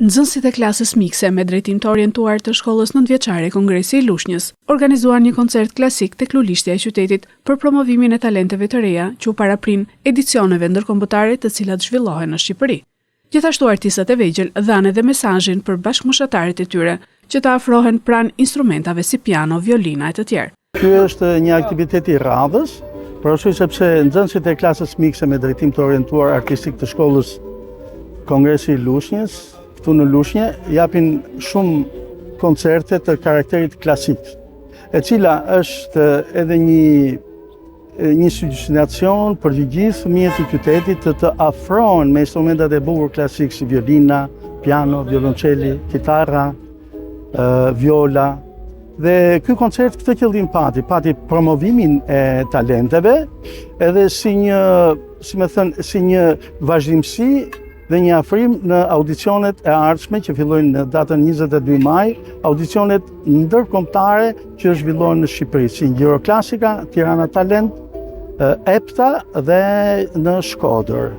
Nxënësit e klasës mikse me drejtim të orientuar të shkollës nëntëvjeçare Kongresi i Lushnjës organizuan një koncert klasik tek Lulishtja e qytetit për promovimin e talenteve të reja që u paraprin edicioneve ndërkombëtare të cilat zhvillohen në Shqipëri. Gjithashtu artistët e vegjël dhanë edhe mesazhin për bashkëmoshatarët e tyre që të afrohen pranë instrumentave si piano, violina e të tjerë. Ky është një aktivitet i radhës, por ashtu sepse nxënësit e klasës mikse me drejtim të orientuar artistik të shkollës Kongresi i Lushnjës këtu në Lushnjë japin shumë koncerte të karakterit klasik, e cila është edhe një institucion për të gjithë fëmijët e qytetit të afrohen me instrumentat e bukur klasik si violina, piano, violoncelli, kitarra, viola. Dhe ky koncert këtë qëllim pati promovimin e talenteve, edhe si një vazhdimsi dhe një afrim në audicionet e ardhshme që fillojnë në datën 22 maj, audicionet ndërkombëtare që zhvillohen në Shqipëri, si Euroclassica, Tirana Talent, EPTA dhe në Shkodër.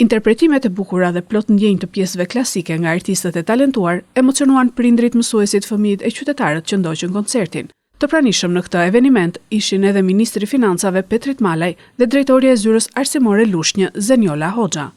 Interpretimet e bukura dhe plot ndjenjë të pjesëve klasike nga artistët e talentuar emocionuan prindrit, mësuesit, fëmijët e qytetarët që ndoqën koncertin. Të pranishëm në këtë eveniment ishin edhe Ministri i Financave Petrit Malaj dhe Drejtoria e Zyrës Arsimore Lushnjë Zenjola Hoxha.